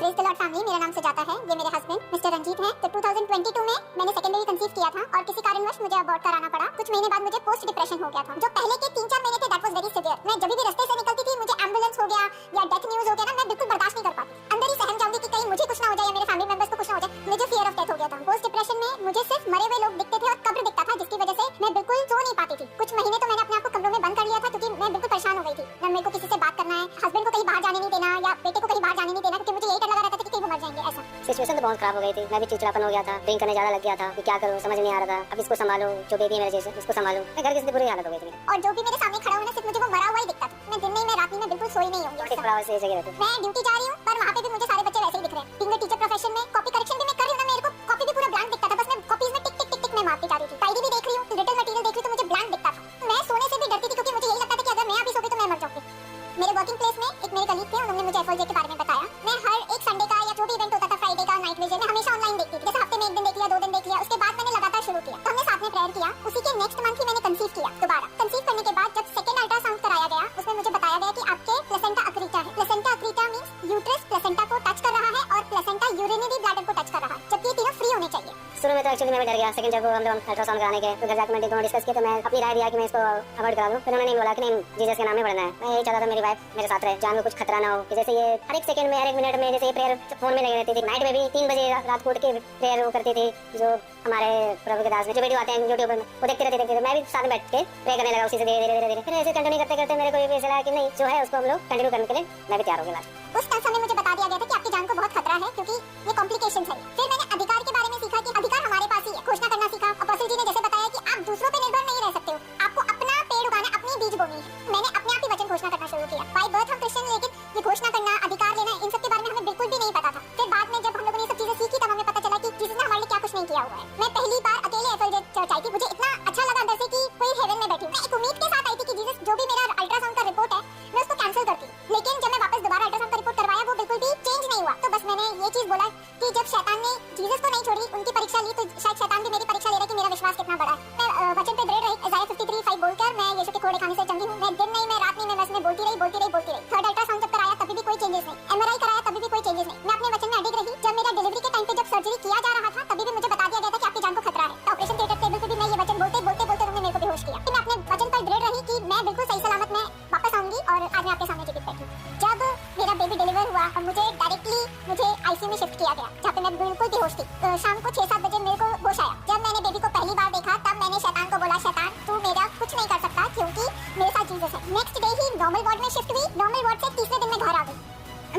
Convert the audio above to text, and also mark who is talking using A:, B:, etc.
A: Praise the Lord family, मेरा नाम सुजाता है। ये मेरे हस्बैंड मिस्टर रंजीत हैं। तो 2022 में मैंने सेकेंडरी कंसीव किया था और किसी कारणवश मुझे अबॉर्ट कराना पड़ा। कुछ महीने बाद मुझे पोस्ट डिप्रेशन हो गया था। जो पहले के 3-4 महीने थे दैट वाज वेरी सिवियर। मैं जब भी रास्ते से निकलती थी मुझे एम्बुलेंस हो गया या डेथ न्यूज़ हो गया ना, मैं बिल्कुल बर्दाश्त नहीं कर पाती। अंदर ही सहम जाऊंगी कि कहीं मुझे कुछ ना हो जाए या मेरे फैमिली मेंबर्स को कुछ ना हो जाए। मुझे फियर ऑफ डेथ हो गया था। पोस्ट डिप्रेशन में मुझे सिर्फ मरे हुए लोग दिखते थे और कब्र दिखता था, जिसकी वजह से मैं बिल्कुल सो नहीं पाती थी। कुछ महीने तो मैंने अपने आप को कमरों में बंद कर लिया था क्योंकि मैं बिल्कुल परेशान हो गई थी। ना मेरे को किसी से बात करना है, हस्बैंड को कहीं बाहर जाने नहीं देना या बेटे को कहीं बाहर जाने नहीं देना, क्योंकि मुझे यही डर लगा रहता था कि कहीं वो मर जाएंगे। ऐसा
B: सिचुएशन तो बहुत खराब हो गई थी। मैं भी चिड़चिड़ापन हो गया था, ड्रिंक करने ज्यादा लग गया था कि क्या करूं समझ नहीं आ रहा था। अब इसको संभालो, जो बेबी है मेरे जैसे उसको संभालो, मैं घर की बुरी हालत हो गई थी।
A: और जो भी मेरे सामने खड़ा हुआ ना, सिर्फ मुझे वो मरा हुआ ही दिखता था। मैं दिन नहीं, मैं रात नहीं, मैं बिल्कुल सोई नहीं होंगी। मैं ड्यूटी जा रही हूँ पर वहाँ पे भी मुझे सारे बच्चे वैसे ही दिख रहे हैं। बीइंग अ टीचर प्रोफेशन में कॉपी करेक्शन भी मैं कर रही हूँ ना, मेरे को कॉपी भी पूरा ब्लैंक दिखता था। बस मैं कॉपीज में टिक टिक टिक टिक मैं मारती जा रही थी। डायरी भी देख रही हूँ, रिटन मटेरियल देख रही हूँ तो मुझे ब्लैंक दिखता था। मैं सोने से भी डरती थी क्योंकि मुझे यही लगता था कि अगर मैं अभी सो गई तो मैं मर जाऊंगी। मेरे वर्किंग प्लेस में एक मेरे कलीग थे, उन्होंने मुझे एफओजे के बारे में बताया। मैं हर एक संडे का या जो भी इवेंट होता था, फ्राइडे का, नाइट विजन, मैं हमेशा ऑनलाइन देखती थी। जैसे हफ्ते में 1 दिन देख लिया, 2 दिन देख लिया। उसके बाद मैंने लगातार शुरू किया, तो हमने साथ में प्रेयर किया। उसी के नेक्स्ट मंथ ही मैंने कंसीव किया दोबारा। कंसीव करने के बाद जब सेकंड अल्ट्रासाउंड कराया गया, उसमें मुझे बताया गया कि आपके प्लेसेंटा अक्रीटा है। प्लेसेंटा अक्रीटा मींस यूट्रस प्लेसेंटा को टच कर रहा है और प्लेसेंटा यूरिनरी ब्लैडर को टच कर रहा है, जबकि ये तीनों फ्री होने चाहिए।
B: शुरू में तो एक्चुअली मैं भी डर गया। सेकंड जब हम लोग अल्ट्रासाउंड कराने गए तो घर जाकर मैं दोनों डिस्कस किए तो मैं अपनी राय दिया कि मैं इसको अवॉइड करा दूं। फिर उन्होंने बोला कि नहीं, जीसस के नाम में पढ़ना है। मैं यही चाहता था मेरी वाइफ मेरे साथ रहे, जान में कुछ खतरा ना हो। जैसे ये हर एक सेकंड में, हर एक मिनट में, जैसे ये प्रेयर फोन में लगी रहती थी। नाइट में भी 3 बजे रात को उठ के प्रेयर वो करती थी। जो हमारे प्रभु के दास में जो वीडियो आते हैं यूट्यूब में, वो देखते रहते। मैं भी साथ में बैठ के प्रे करने लगा उसी से धीरे। फिर ऐसे कंटिन्यू करते करते मेरे को ये लगा कि नहीं, जो है उसको हम लोग कंटिन्यू करने के लिए मैं भी तैयार हो गया।
A: उस समय मुझे बता दिया गया था कि आपकी जान को बहुत खतरा है क्योंकि ये कॉम्प्लिकेशंस है। फिर मैंने अधिकार के बारे में सीखा कि अधिकार हमारे पास ही है। घोषणा करना सीखा। अपोस्टल जी ने जैसे बताया कि आप दूसरों पे निर्भर नहीं रह सकते हो, आपको अपना पेड़ उगाना, अपनी बीज बोनी है। मैंने अपने आप ही वचन घोषणा करना शुरू किया। बाय बर्थ हम क्रिश्चियन, लेकिन ये घोषणा करना, अधिकार लेना, इन सब के बारे में हमें बिल्कुल भी नहीं पता था। फिर बाद में जब हम लोगों ने ये सब चीजें सीखी तब हमें पता चला कि जीसस ने हमारे लिए क्या कुछ नहीं किया हुआ है। मैं पहली बार अकेले एफएलजे चर्च आई थी। मुझे इतना अच्छा लगा अंदर से कि कोई हेवन में बैठी हूं। मैं एक उम्मीद के साथ आई थी कि जीसस, जो भी मेरा अल्ट्रासाउंड का रिपोर्ट है मैं उसको कैंसिल करती, लेकिन जब मैं वापस दोबारा अल्ट्रासाउंड का रिपोर्ट करवाया वो बिल्कुल भी चेंज नहीं हुआ। तो बस मैंने ये चीज बोला कि जब शैतान ने जीसस को नहीं छोड़ी, उनकी परीक्षा ली, तो शायद शैतान भी मेरी परीक्षा ले रहा है कि मेरा विश्वास कितना बड़ा है। मैं वचन पे दृढ़ रही। इज़ाया 53:5 बोलकर मैं यीशु के कोड़े खाने से चंगी हूं। मैं दिन नहीं, मैं रात नहीं, मैं बस में बोलती रही। थर्ड अल्ट्रासाउंड जब कराया तभी भी कोई चेंजेस नहीं। एमआरआई कराया तभी भी कोई चेंजेस नहीं। मैं अपने वचन में अडिग रही। जब मेरा डिलीवरी के टाइम पे जब सर्जरी किया जा रहा था तभी भी मुझे बता दिया गया था कि आपकी जान को खतरा है। तो ऑपरेशन थिएटर टेबल पे भी मैं ये वचन बोलते उन्होंने मेरे को बेहोश किया। फिर मैं अपने वचन पर दृढ़ रही कि मैं बिल्कुल सही सलामत मैं वापस आऊंगी और आज मैं आपके सामने जीवित बैठी। जब मेरा बेबी डिलीवर हुआ और मुझे डायरेक्टली आईसीयू में शिफ्ट किया गया, जहाँ पे मैं बिल्कुल बेहोश थी। शाम को 6-7 बजे मेरे को होश आया।